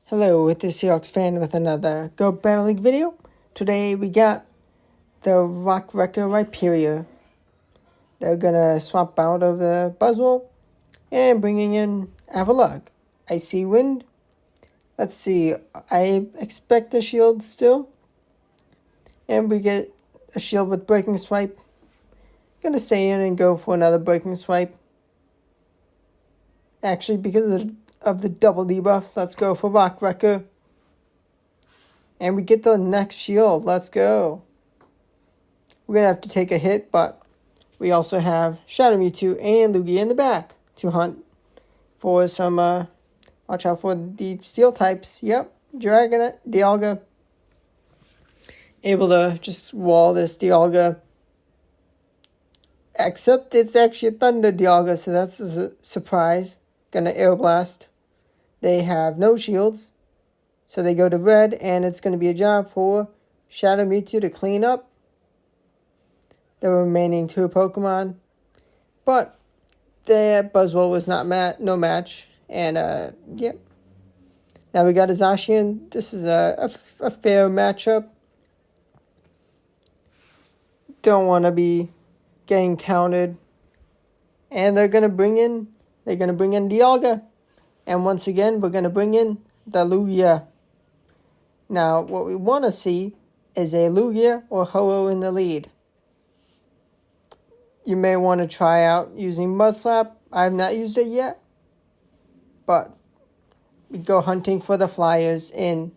Hello, it is SeahawksFan with another Go Battle League video. Today we got the Rhyperior. They're gonna swap out of the Buzzwole and bringing in Avalugg. Icy Wind. Let's see, I expect a shield still. And we get a shield with Breaking Swipe. Gonna stay in and go for another Breaking Swipe. Actually, because of the double debuff, let's go for Rock Wrecker. And we get the next shield. Let's go. We're going to have to take a hit, but we also have Shadow Mewtwo and Lugia in the back to hunt for some, watch out for the steel types. Yep, Dragonite, Dialga. Able to just wall this Dialga. Except it's actually a Thunder Dialga, so that's a surprise. Gonna Air Blast. They have no shields, so they go to red, and it's going to be a job for Shadow Mewtwo to clean up the remaining two Pokemon. But the Buzzwole was no match, and yep. Now we got a Zacian. This is a fair matchup. Don't want to be getting counted, and they're gonna bring in Dialga. And once again, we're going to bring in the Lugia. Now, what we want to see is a Lugia or Ho-Oh in the lead. You may want to try out using Mudslap. I have not used it yet. But we go hunting for the Flyers in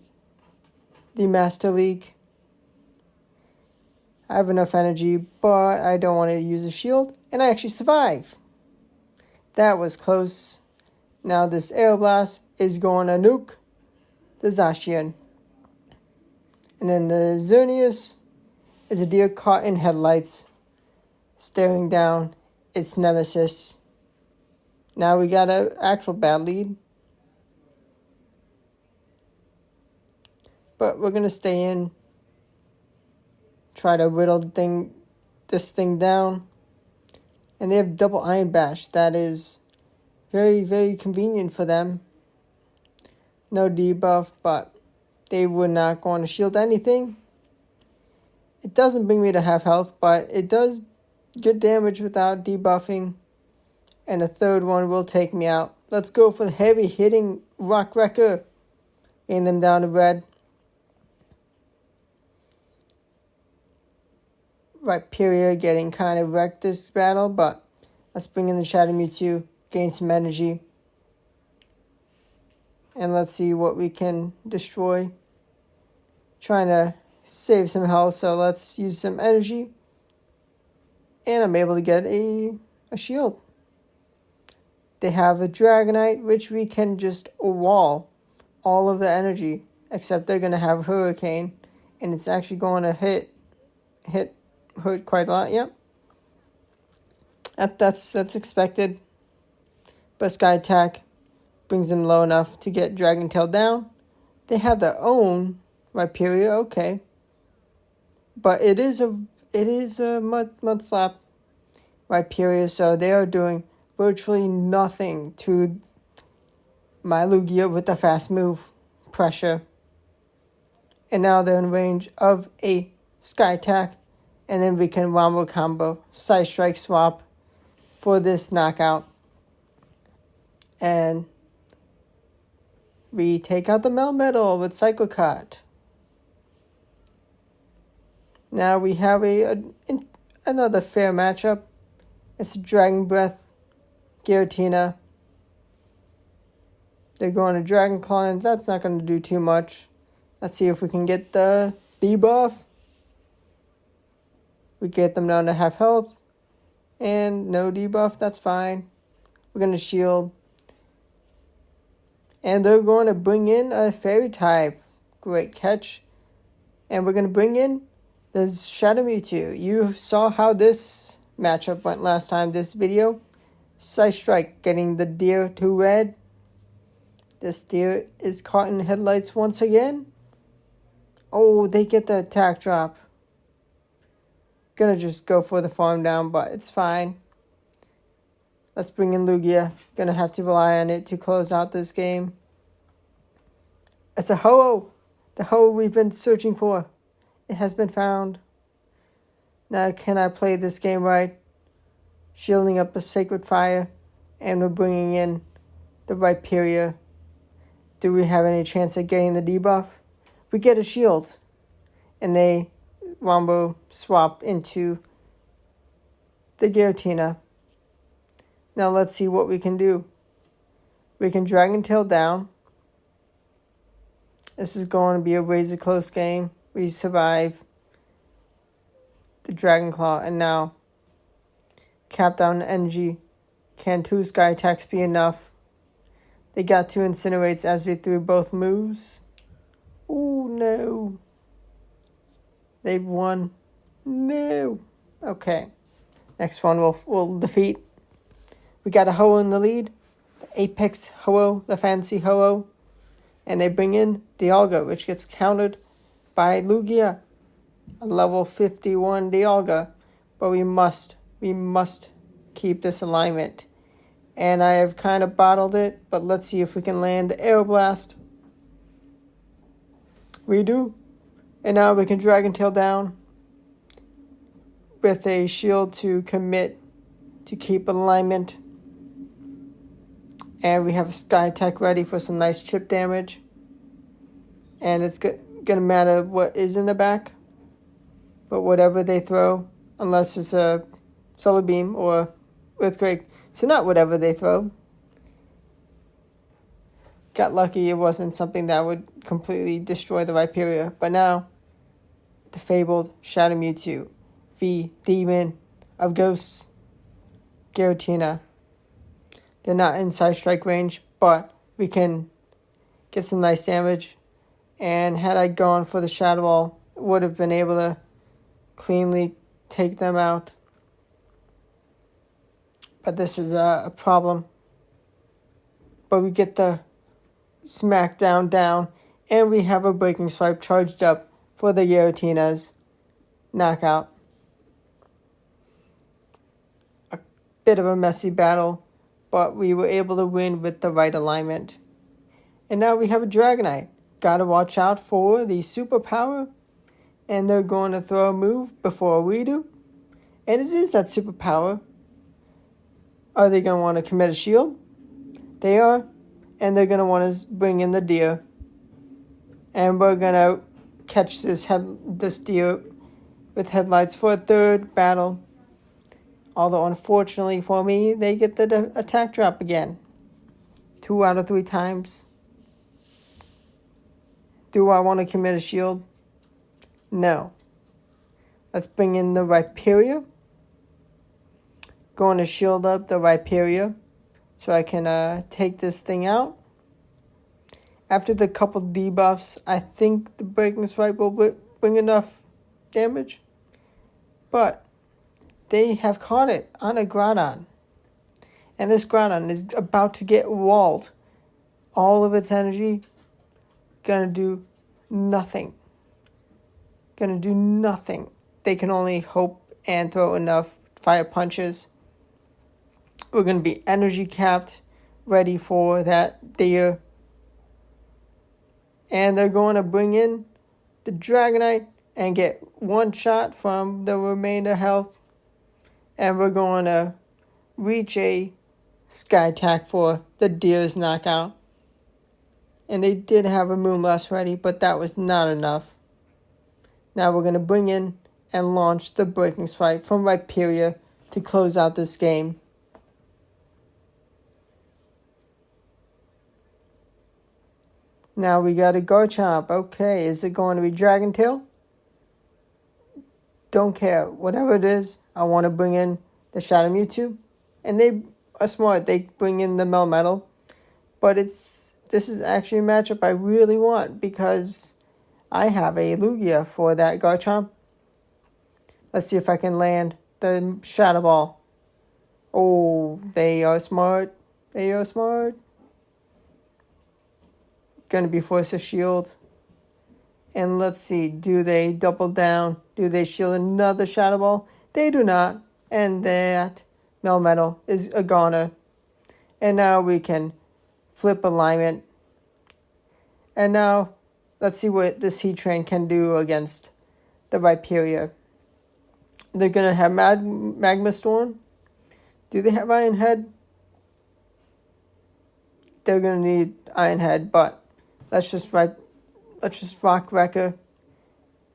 the Master League. I have enough energy, but I don't want to use a shield. And I actually survive. That was close. Now this Air Blast is going to nuke the Zacian. And then the Xerneas is a deer caught in headlights, staring down its nemesis. Now we got an actual bad lead. But we're going to stay in, try to whittle this thing down. And they have double Iron Bash. That is very, very convenient for them. No debuff, but they were not going to shield anything. It doesn't bring me to half health, but it does good damage without debuffing. And a third one will take me out. Let's go for the heavy hitting Rock Wrecker. Getting them down to red. Rhyperior getting kind of wrecked this battle, but let's bring in the Shadow Mewtwo. Gain some energy. And let's see what we can destroy. Trying to save some health, so let's use some energy. And I'm able to get a shield. They have a Dragonite, which we can just wall all of the energy. Except they're going to have Hurricane. And it's actually going to hurt quite a lot. Yep. That's expected. But Sky Attack brings them low enough to get Dragon Tail down. They have their own Rhyperior, okay. But it is a Mudslap Rhyperior, so they are doing virtually nothing to my Lugia with the fast move pressure. And now they're in range of a Sky Attack, and then we can Wombo Combo, Side Strike swap for this knockout. And we take out the Melmetal with Psycho Cut. Now we have another fair matchup. It's Dragon Breath, Giratina. They're going to Dragon Claw, and that's not going to do too much. Let's see if we can get the debuff. We get them down to half health. And no debuff, that's fine. We're going to shield. And they're going to bring in a Fairy type. Great catch. And we're going to bring in the Shadow Mewtwo. You saw how this matchup went last time, this video. Side Strike getting the deer to red. This deer is caught in headlights once again. Oh, they get the attack drop. Gonna just go for the farm down, but it's fine. Let's bring in Lugia. Gonna have to rely on it to close out this game. It's a Ho-Oh. The Ho-Oh we've been searching for. It has been found. Now can I play this game right? Shielding up a Sacred Fire. And we're bringing in the Rhyperior. Do we have any chance of getting the debuff? We get a shield. And they Wombo swap into the Giratina. Now let's see what we can do. We can Dragon Tail down. This is going to be a razor close game. We survive the Dragon Claw. And now, cap down energy. Can 2 Sky attacks be enough? They got 2 Incinerates as we threw both moves. Oh no. They've won. No. Okay. Next one we'll defeat. We got a Ho-Oh in the lead. The Apex Ho-Oh, the fancy Ho-Oh. And they bring in Dialga, which gets countered by Lugia. A level 51 Dialga. But we must keep this alignment. And I have kind of bottled it, but let's see if we can land the Aeroblast. We do. And now we can Dragon Tail down with a shield to commit to keep alignment. And we have a Sky Attack ready for some nice chip damage. And it's going to matter what is in the back. But whatever they throw, unless it's a Solar Beam or Earthquake. So not whatever they throw. Got lucky it wasn't something that would completely destroy the Rhyperior. But now, the fabled Shadow Mewtwo, the Demon of Ghosts, Giratina. They're not inside strike range, but we can get some nice damage. And had I gone for the Shadow Ball, would have been able to cleanly take them out. But this is a problem. But we get the Smackdown down, and we have a Breaking Swipe charged up for the Giratina's knockout. A bit of a messy battle, but we were able to win with the right alignment. And now we have a Dragonite. Gotta watch out for the superpower. And they're going to throw a move before we do. And it is that superpower. Are they going to want to commit a shield? They are. And they're going to want to bring in the deer. And we're going to catch this deer with headlights for a third battle. Although, unfortunately for me, they get the attack drop again. 2 out of 3 times. Do I want to commit a shield? No. Let's bring in the Rhyperior. Going to shield up the Rhyperior so I can take this thing out. After the couple debuffs, I think the Breaking Swipe will bring enough damage. But they have caught it on a Groudon. And this Groudon is about to get walled. All of its energy gonna do nothing. Gonna do nothing. They can only hope and throw enough fire punches. We're gonna be energy capped, ready for that deer. And they're going to bring in the Dragonite and get one shot from the remainder health. And we're going to reach a Sky Attack for the deer's knockout. And they did have a Moonblast ready, but that was not enough. Now we're going to bring in and launch the Breaking Swipe from Rhyperior to close out this game. Now we got a Garchomp. Okay, is it going to be Dragon Tail? Don't care. Whatever it is, I want to bring in the Shadow Mewtwo. And they are smart. They bring in the Melmetal. But this is actually a matchup I really want because I have a Lugia for that Garchomp. Let's see if I can land the Shadow Ball. Oh, they are smart. They are smart. Going to be forced to shield. And let's see, do they double down? Do they shield another Shadow Ball? They do not. And that Melmetal is a goner. And now we can flip alignment. And now, let's see what this Heatran can do against the Rhyperior. They're going to have Magma Storm. Do they have Iron Head? They're going to need Iron Head, but let's just Rock Wrecker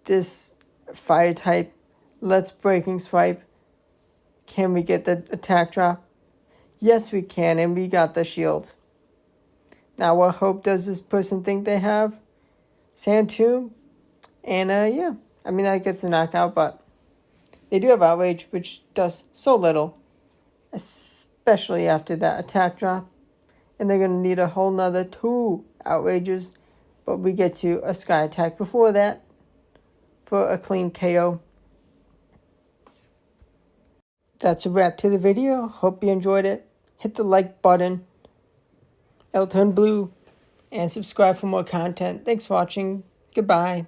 this Fire type. Let's Breaking Swipe. Can we get the attack drop? Yes, we can, and we got the shield. Now, what hope does this person think they have? Sand Tomb? And, yeah. I mean, that gets a knockout, but they do have Outrage, which does so little. Especially after that attack drop. And they're going to need a whole nother 2 Outrages. But we get to a Sky Attack before that for a clean KO. That's a wrap to the video. Hope you enjoyed it. Hit the like button. It'll turn blue. And subscribe for more content. Thanks for watching. Goodbye.